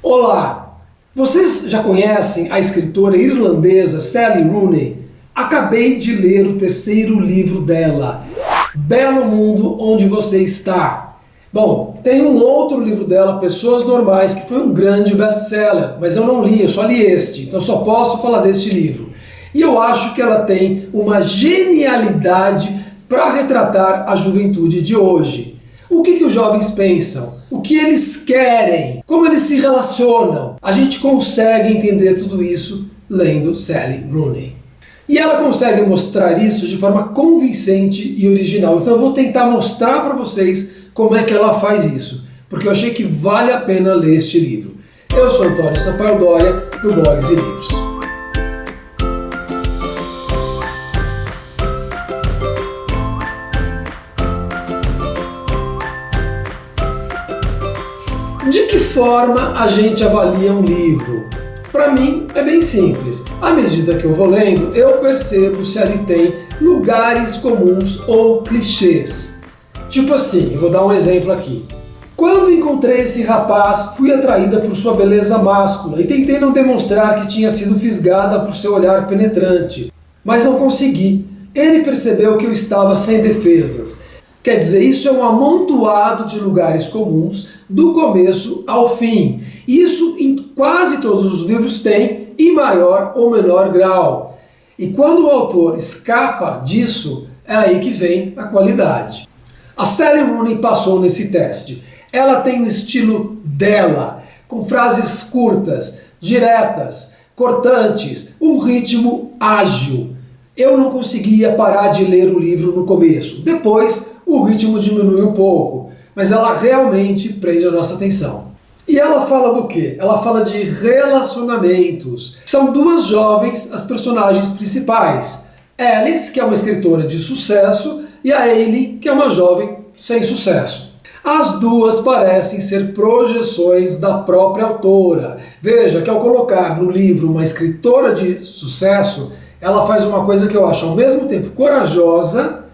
Olá! Vocês já conhecem a escritora irlandesa Sally Rooney? Acabei de ler o terceiro livro dela, Belo Mundo Onde Você Está. Bom, tem um outro livro dela, Pessoas Normais, que foi um grande best-seller, mas eu não li, eu só li este, então só posso falar deste livro. E eu acho que ela tem uma genialidade para retratar a juventude de hoje. O que os jovens pensam? O que eles querem? Como eles se relacionam? A gente consegue entender tudo isso lendo Sally Rooney. E ela consegue mostrar isso de forma convincente e original. Então eu vou tentar mostrar para vocês como é que ela faz isso, porque eu achei que vale a pena ler este livro. Eu sou Antônio Sampaio Dória, do Blogs e Livros. De que forma a gente avalia um livro? Para mim é bem simples. À medida que eu vou lendo, eu percebo se ele tem lugares comuns ou clichês. Tipo assim, eu vou dar um exemplo aqui. Quando encontrei esse rapaz, fui atraída por sua beleza máscula e tentei não demonstrar que tinha sido fisgada por seu olhar penetrante. Mas não consegui. Ele percebeu que eu estava sem defesas. Quer dizer, isso é um amontoado de lugares comuns do começo ao fim. Isso em quase todos os livros tem, em maior ou menor grau. E quando o autor escapa disso, é aí que vem a qualidade. A Sally Rooney passou nesse teste. Ela tem o estilo dela, com frases curtas, diretas, cortantes, um ritmo ágil. Eu não conseguia parar de ler o livro no começo. Depois, o ritmo diminui um pouco, mas ela realmente prende a nossa atenção. E ela fala do quê? Ela fala de relacionamentos. São duas jovens as personagens principais. Alice, que é uma escritora de sucesso, e a Hayley, que é uma jovem sem sucesso. As duas parecem ser projeções da própria autora. Veja que ao colocar no livro uma escritora de sucesso, ela faz uma coisa que eu acho ao mesmo tempo corajosa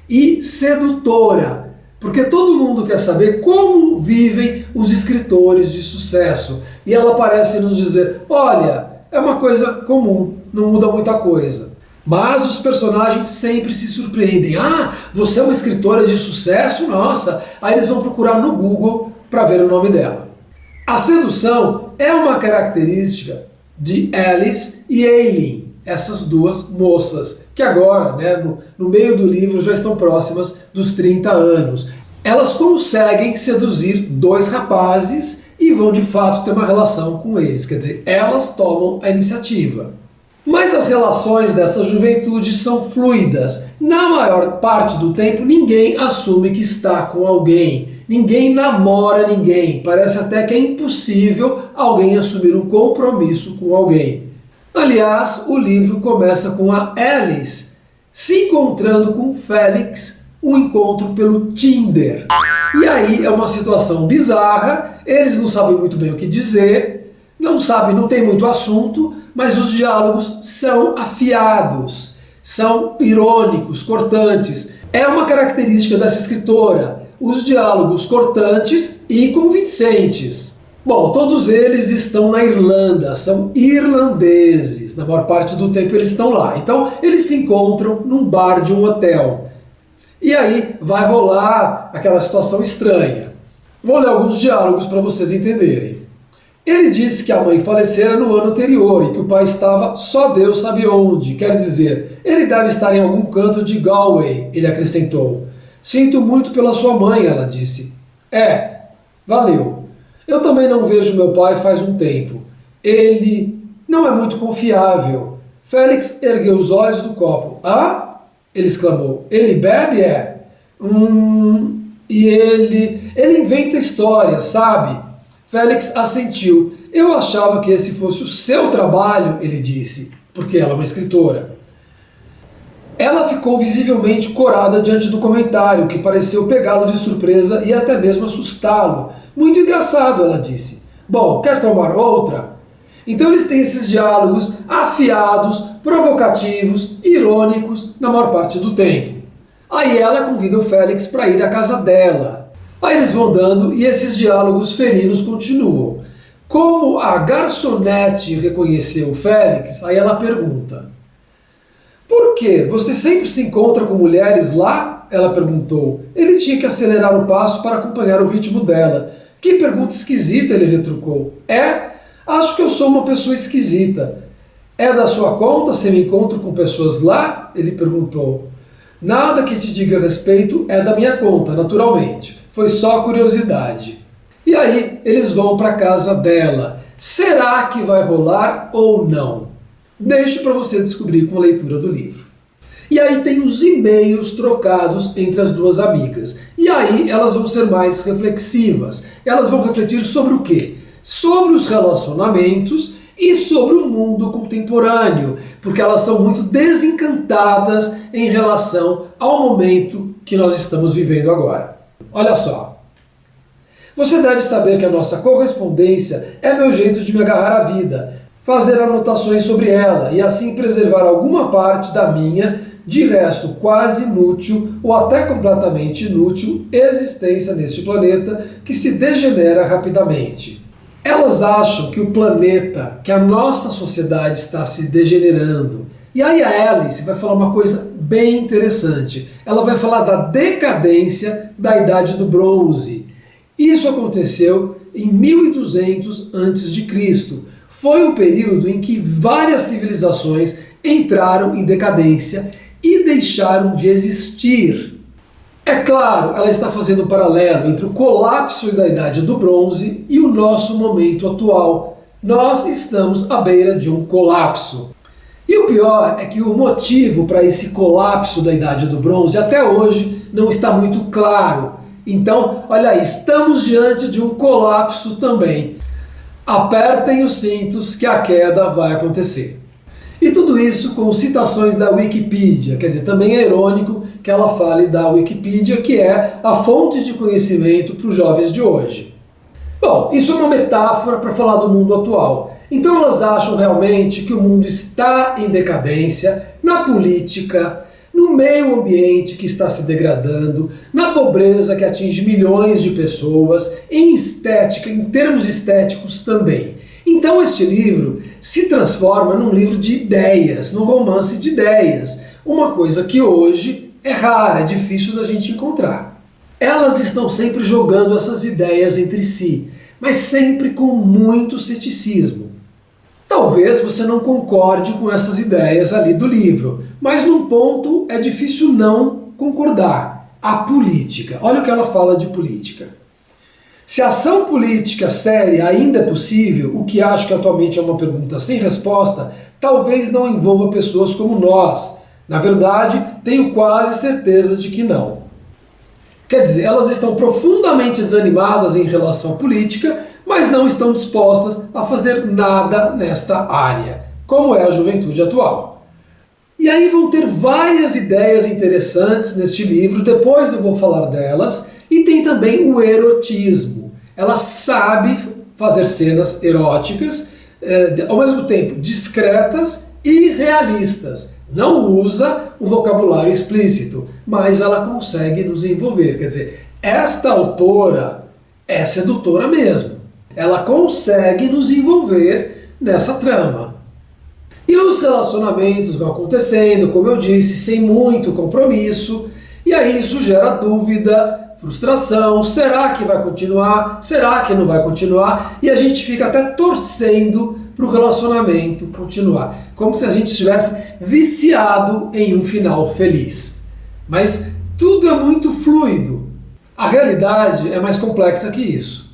e sedutora, porque todo mundo quer saber como vivem os escritores de sucesso. E ela parece nos dizer, olha, é uma coisa comum, não muda muita coisa. Mas os personagens sempre se surpreendem. Ah, você é uma escritora de sucesso? Nossa! Aí eles vão procurar no Google para ver o nome dela. A sedução é uma característica de Alice e Hayley, essas duas moças, que agora, no meio do livro, já estão próximas dos 30 anos. Elas conseguem seduzir dois rapazes e vão de fato ter uma relação com eles, quer dizer, elas tomam a iniciativa. Mas as relações dessa juventude são fluidas. Na maior parte do tempo, ninguém assume que está com alguém. Ninguém namora ninguém. Parece até que é impossível alguém assumir um compromisso com alguém. Aliás, o livro começa com a Alice se encontrando com Felix, um encontro pelo Tinder. E aí é uma situação bizarra, eles não sabem muito bem o que dizer, não tem muito assunto, mas os diálogos são afiados, são irônicos, cortantes. É uma característica dessa escritora, os diálogos cortantes e convincentes. Bom, todos eles estão na Irlanda, são irlandeses, na maior parte do tempo eles estão lá. Então eles se encontram num bar de um hotel. E aí vai rolar aquela situação estranha. Vou ler alguns diálogos para vocês entenderem. Ele disse que a mãe falecera no ano anterior e que o pai estava só Deus sabe onde. Quer dizer, ele deve estar em algum canto de Galway, ele acrescentou. Sinto muito pela sua mãe, ela disse. Valeu. Eu também não vejo meu pai faz um tempo. Ele não é muito confiável. Félix ergueu os olhos do copo. Ah? Ele exclamou. Ele bebe, é? E ele inventa histórias, sabe? Félix assentiu. Eu achava que esse fosse o seu trabalho, ele disse, porque ela é uma escritora. Ela ficou visivelmente corada diante do comentário, que pareceu pegá-lo de surpresa e até mesmo assustá-lo. Muito engraçado, ela disse. Bom, quer tomar outra? Então eles têm esses diálogos afiados, provocativos, irônicos, na maior parte do tempo. Aí ela convida o Félix para ir à casa dela. Aí eles vão dando e esses diálogos ferinos continuam. Como a garçonete reconheceu o Félix, aí ela pergunta: por que? Você sempre se encontra com mulheres lá? Ela perguntou. Ele tinha que acelerar o passo para acompanhar o ritmo dela. Que pergunta esquisita, ele retrucou. É? Acho que eu sou uma pessoa esquisita. É da sua conta se me encontro com pessoas lá? Ele perguntou. Nada que te diga a respeito é da minha conta, naturalmente. Foi só curiosidade. E aí, eles vão para a casa dela. Será que vai rolar ou não? Deixo para você descobrir com a leitura do livro. E aí tem os e-mails trocados entre as duas amigas. E aí elas vão ser mais reflexivas. Elas vão refletir sobre o quê? Sobre os relacionamentos e sobre o mundo contemporâneo, porque elas são muito desencantadas em relação ao momento que nós estamos vivendo agora. Olha só. Você deve saber que a nossa correspondência é meu jeito de me agarrar à vida, fazer anotações sobre ela e assim preservar alguma parte da minha, de resto quase inútil ou até completamente inútil, existência neste planeta que se degenera rapidamente. Elas acham que o planeta, que a nossa sociedade está se degenerando. E aí a Alice vai falar uma coisa bem interessante. Ela vai falar da decadência da Idade do Bronze. Isso aconteceu em 1200 a.C. Foi um período em que várias civilizações entraram em decadência e deixaram de existir. É claro, ela está fazendo um paralelo entre o colapso da Idade do Bronze e o nosso momento atual. Nós estamos à beira de um colapso. E o pior é que o motivo para esse colapso da Idade do Bronze até hoje não está muito claro. Então, olha aí, estamos diante de um colapso também. Apertem os cintos que a queda vai acontecer. E tudo isso com citações da Wikipedia, quer dizer, também é irônico que ela fale da Wikipedia, que é a fonte de conhecimento para os jovens de hoje. Bom, isso é uma metáfora para falar do mundo atual. Então elas acham realmente que o mundo está em decadência na política, no meio ambiente que está se degradando, na pobreza que atinge milhões de pessoas, em estética, em termos estéticos também. Então este livro se transforma num livro de ideias, num romance de ideias, uma coisa que hoje é rara, é difícil da gente encontrar. Elas estão sempre jogando essas ideias entre si, mas sempre com muito ceticismo. Talvez você não concorde com essas ideias ali do livro, mas num ponto é difícil não concordar. A política. Olha o que ela fala de política. Se a ação política séria ainda é possível, o que acho que atualmente é uma pergunta sem resposta, talvez não envolva pessoas como nós. Na verdade, tenho quase certeza de que não. Quer dizer, elas estão profundamente desanimadas em relação à política, mas não estão dispostas a fazer nada nesta área, como é a juventude atual. E aí vão ter várias ideias interessantes neste livro, depois eu vou falar delas, e tem também o erotismo. Ela sabe fazer cenas eróticas, ao mesmo tempo discretas e realistas. Não usa o vocabulário explícito, mas ela consegue nos envolver. Quer dizer, esta autora é sedutora mesmo. Ela consegue nos envolver nessa trama. E os relacionamentos vão acontecendo, como eu disse, sem muito compromisso, e aí isso gera dúvida, frustração, será que vai continuar? Será que não vai continuar? E a gente fica até torcendo para o relacionamento continuar, como se a gente estivesse viciado em um final feliz. Mas tudo é muito fluido. A realidade é mais complexa que isso.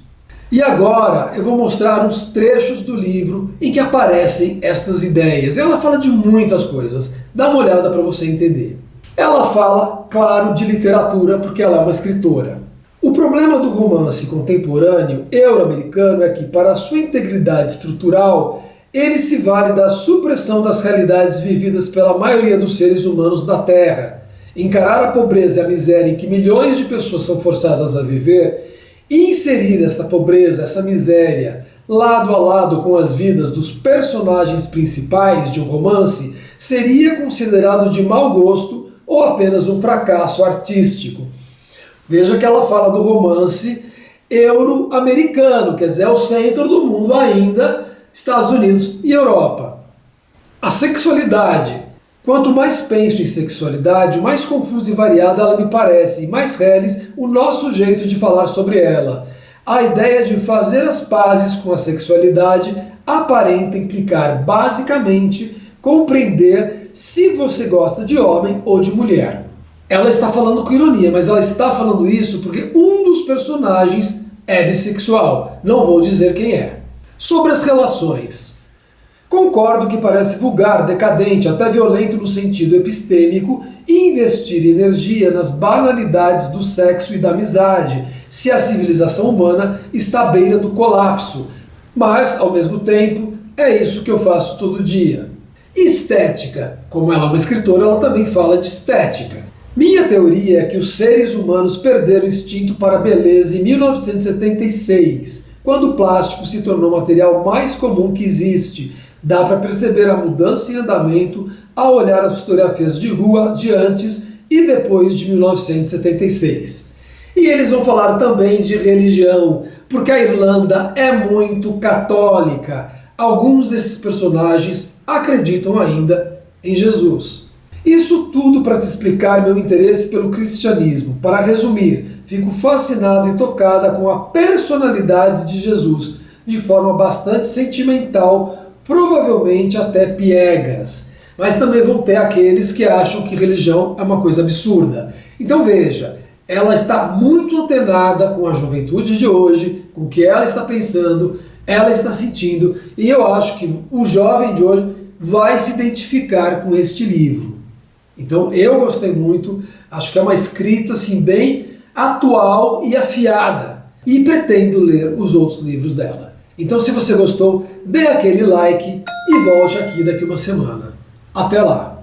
E agora eu vou mostrar uns trechos do livro em que aparecem estas ideias. Ela fala de muitas coisas. Dá uma olhada para você entender. Ela fala, claro, de literatura, porque ela é uma escritora. O problema do romance contemporâneo euro-americano é que, para a sua integridade estrutural, ele se vale da supressão das realidades vividas pela maioria dos seres humanos da Terra. Encarar a pobreza e a miséria em que milhões de pessoas são forçadas a viver e inserir esta pobreza, essa miséria, lado a lado com as vidas dos personagens principais de um romance, seria considerado de mau gosto ou apenas um fracasso artístico. Veja que ela fala do romance euro-americano, quer dizer, é o centro do mundo ainda, Estados Unidos e Europa. A sexualidade. Quanto mais penso em sexualidade, mais confusa e variada ela me parece, e mais reles o nosso jeito de falar sobre ela. A ideia de fazer as pazes com a sexualidade aparenta implicar, basicamente, compreender se você gosta de homem ou de mulher. Ela está falando com ironia, mas ela está falando isso porque um dos personagens é bissexual. Não vou dizer quem é. Sobre as relações. Concordo que parece vulgar, decadente, até violento no sentido epistêmico, investir energia nas banalidades do sexo e da amizade, se a civilização humana está à beira do colapso. Mas, ao mesmo tempo, é isso que eu faço todo dia. Estética. Como ela é uma escritora, ela também fala de estética. Minha teoria é que os seres humanos perderam o instinto para a beleza em 1976, quando o plástico se tornou o material mais comum que existe. Dá para perceber a mudança em andamento ao olhar as fotografias de rua de antes e depois de 1976. E eles vão falar também de religião, porque a Irlanda é muito católica. Alguns desses personagens acreditam ainda em Jesus. Isso tudo para te explicar meu interesse pelo cristianismo. Para resumir, fico fascinado e tocada com a personalidade de Jesus, de forma bastante sentimental, provavelmente até piegas. Mas também vão ter aqueles que acham que religião é uma coisa absurda. Então veja, ela está muito antenada com a juventude de hoje, com o que ela está pensando, ela está sentindo, e eu acho que o jovem de hoje vai se identificar com este livro. Então eu gostei muito, acho que é uma escrita assim bem atual e afiada, e pretendo ler os outros livros dela. Então se você gostou, dê aquele like e volte aqui daqui uma semana. Até lá!